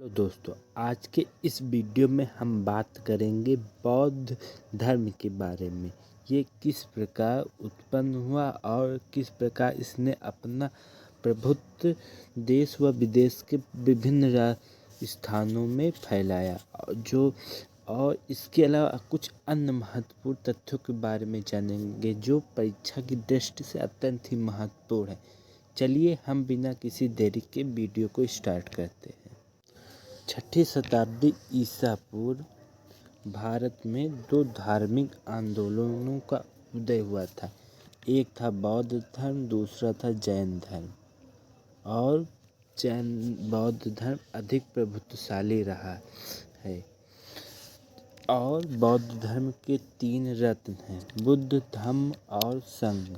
Hello दोस्तों, आज के इस वीडियो में हम बात करेंगे बौद्ध धर्म के बारे में। ये किस प्रकार उत्पन्न हुआ और किस प्रकार इसने अपना प्रभुत्व देश व विदेश के विभिन्न स्थानों में फैलाया और इसके अलावा कुछ अन्य महत्वपूर्ण तथ्यों के बारे में जानेंगे जो परीक्षा की दृष्टि से अत्यंत ही महत्वपूर्ण है। चलिए हम बिना किसी देरी के वीडियो को स्टार्ट करते हैं। 6ठी शताब्दी ईसा पूर्व भारत में दो धार्मिक आंदोलनों का उदय हुआ था। एक था बौद्ध धर्म, दूसरा था जैन धर्म। और बौद्ध धर्म अधिक प्रभुत्वशाली रहा है। और बौद्ध धर्म के 3 रत्न हैं: बुद्ध, धम्म और संघ।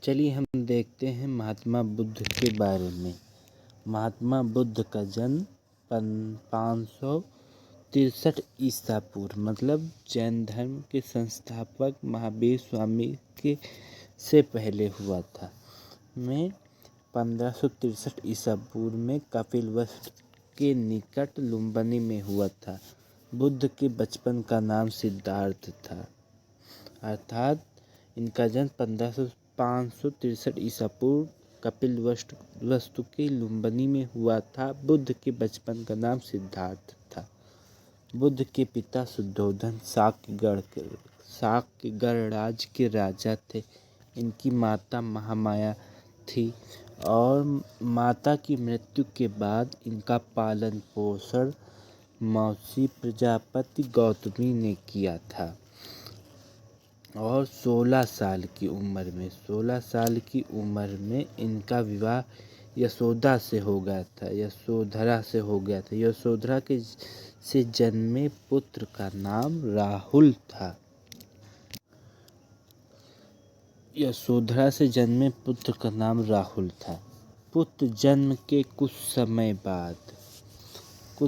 चलिए हम देखते हैं महात्मा बुद्ध के बारे में। महात्मा बुद्ध का जन्म 563 ईसा पूर्व मतलब जैन धर्म के संस्थापक महावीर स्वामी के से पहले हुआ था। में 1563 ईसा पूर्व में कपिलवस्तु के निकट लुम्बिनी में हुआ था। बुद्ध के बचपन का नाम सिद्धार्थ था, अर्थात इनका जन्म 563 ईसा पूर्व कपिलवस्तु के लुम्बिनी में हुआ था। बुद्ध के बचपन का नाम सिद्धार्थ था। बुद्ध के पिता शुद्धोधन शाक्य गणराज्य के राजा थे। इनकी माता महामाया थी और माता की मृत्यु के बाद इनका पालन पोषण मौसी प्रजापति गौतमी ने किया था। और 16 साल की उम्र में इनका विवाह यशोधरा से हो गया था। यशोधरा से जन्मे पुत्र का नाम राहुल था। पुत्र जन्म के कुछ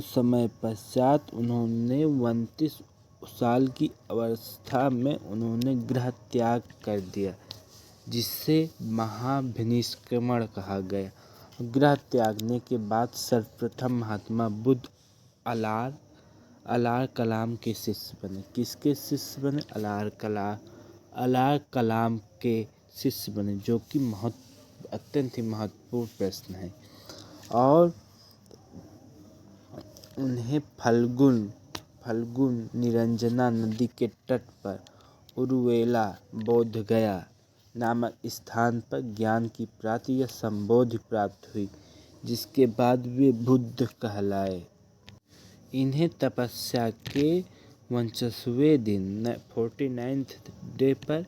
समय पश्चात उन्होंने 29 साल की अवस्था में उन्होंने गृह त्याग कर दिया, जिसे महाभिनिष्क्रमण कहा गया। गृह त्यागने के बाद सर्वप्रथम महात्मा बुद्ध अलार कलाम के शिष्य बने। किसके शिष्य बने? अलार कलाम के शिष्य बने, जो कि अत्यंत ही महत्वपूर्ण प्रश्न है। और उन्हें फल्गुन निरंजना नदी के तट पर उरुवेला बोधगया नामक स्थान पर ज्ञान की प्राप्ति या संबोधि प्राप्त हुई, जिसके बाद वे बुद्ध कहलाए। इन्हें तपस्या के 49वें दिन 49th डे पर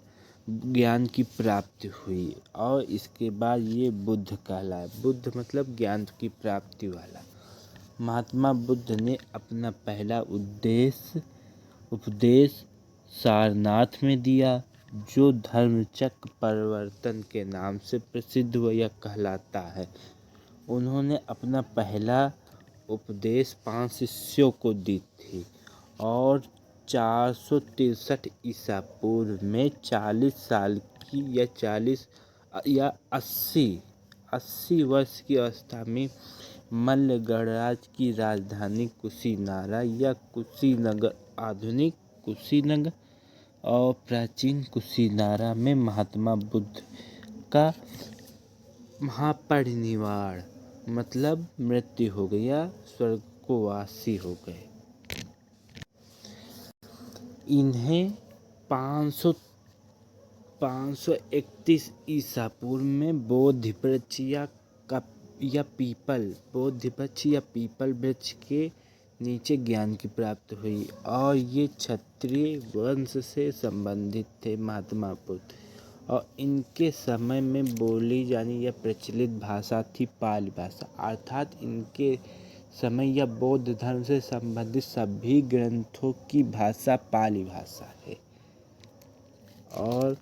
ज्ञान की प्राप्ति हुई और इसके बाद ये बुद्ध कहलाए। बुद्ध मतलब ज्ञान की प्राप्ति वाला। महात्मा बुद्ध ने अपना पहला उपदेश सारनाथ में दिया, जो धर्मचक्र प्रवर्तन के नाम से प्रसिद्ध हुआ या कहलाता है। उन्होंने अपना पहला उपदेश 5 शिष्यों को दी थी और 463 ईसा पूर्व में 40 साल की या 80 वर्ष की अवस्था में मल्ल गणराज्य की राजधानी कुशीनारा या कुशीनगर, आधुनिक कुशीनगर और प्राचीन कुशीनारा में महात्मा बुद्ध का महापरिनिर्वाण मतलब मृत्यु हो गई या स्वर्गवासी हो गए। इन्हें 531 ईसा पूर्व में बोधि वृक्ष या पीपल वृक्ष के नीचे ज्ञान की प्राप्ति हुई और ये क्षत्रिय वंश से संबंधित थे। महात्मा बुद्ध और इनके समय में बोली जाने या प्रचलित भाषा थी पाली भाषा, अर्थात इनके समय या बौद्ध धर्म से संबंधित सभी ग्रंथों की भाषा पाली भाषा है। और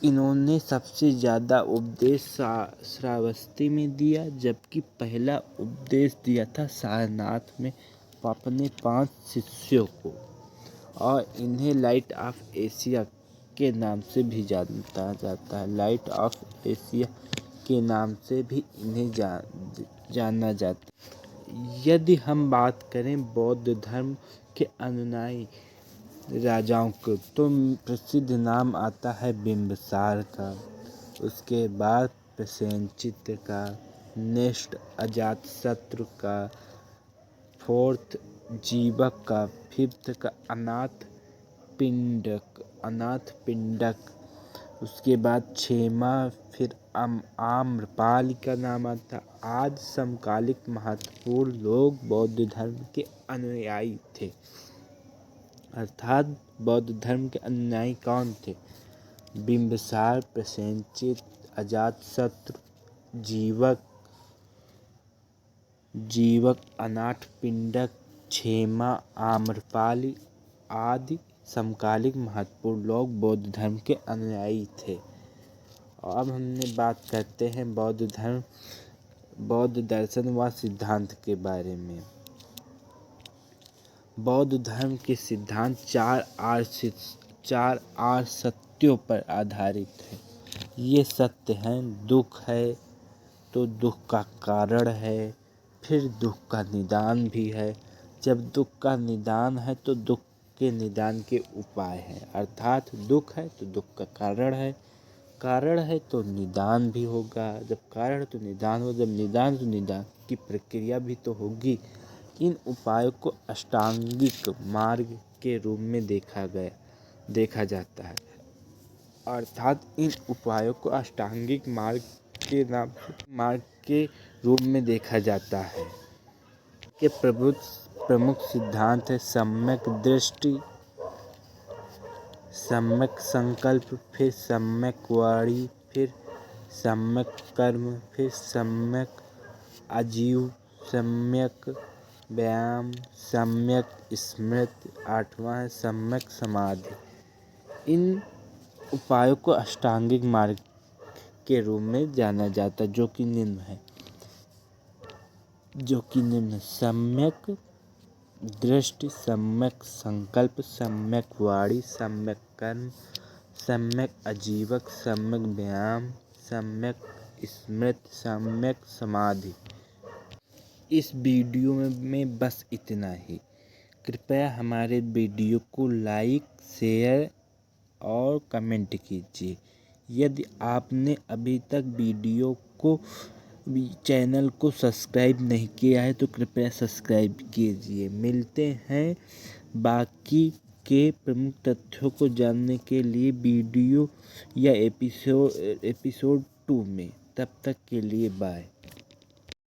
इन्होंने सबसे ज़्यादा उपदेश श्रावस्ती में दिया, जबकि पहला उपदेश दिया था सारनाथ में अपने 5 शिष्यों को। और इन्हें लाइट ऑफ एशिया के नाम से भी जाना जाता है। लाइट ऑफ एशिया के नाम से भी इन्हें जाना जाता है। यदि हम बात करें बौद्ध धर्म के अनुयायी राजाओं को, तो प्रसिद्ध नाम आता है बिंबिसार का, उसके बाद प्रसेनजित का, नेक्स्ट अजातशत्रु का, फोर्थ जीवक का, फिफ्थ का अनाथ पिंडक, उसके बाद छेमा, फिर आम्रपाली का नाम आता। आज समकालिक महत्वपूर्ण लोग बौद्ध धर्म के अनुयायी थे। अर्थात बौद्ध धर्म के अनुयायी कौन थे? बिंबिसार, प्रसेनजित, अजातशत्रु, जीवक, अनाथ पिंडक, छेमा, आम्रपाली आदि समकालिक महत्वपूर्ण लोग बौद्ध धर्म के अनुयायी थे। अब हमने बात करते हैं बौद्ध दर्शन व सिद्धांत के बारे में। बौद्ध धर्म के सिद्धांत चार आर्य सत्यों पर आधारित है। ये सत्य हैं: दुख है तो दुख का कारण है, फिर दुख का निदान भी है। जब दुख का निदान है तो दुख के निदान के उपाय हैं। अर्थात दुख है तो दुख का कारण है तो निदान भी होगा। जब कारण है तो निदान हो, जब निदान तो निदान की प्रक्रिया भी तो होगी। इन उपायों को अष्टांगिक मार्ग के रूप में देखा जाता है। अर्थात इन उपायों को अष्टांगिक मार्ग के रूप में देखा जाता है। के प्रमुख सिद्धांत है सम्यक दृष्टि, सम्यक संकल्प, फिर सम्यक वाणी, फिर सम्यक कर्म, फिर सम्यक आजीव, सम्यक व्यायाम, सम्यक स्मृति, आठवां है सम्यक समाधि। इन उपायों को अष्टांगिक मार्ग के रूप में जाना जाता है, जो कि निम्न है: सम्यक दृष्टि, सम्यक संकल्प, सम्यक वाणी, सम्यक कर्म, सम्यक आजीवक, सम्यक व्यायाम, सम्यक स्मृति, सम्यक समाधि। इस वीडियो में बस इतना ही। कृपया हमारे वीडियो को लाइक, शेयर और कमेंट कीजिए। यदि आपने अभी तक चैनल को सब्सक्राइब नहीं किया है तो कृपया सब्सक्राइब कीजिए। मिलते हैं बाकी के प्रमुख तथ्यों को जानने के लिए वीडियो या एपिसोड 2 में। तब तक के लिए बाय।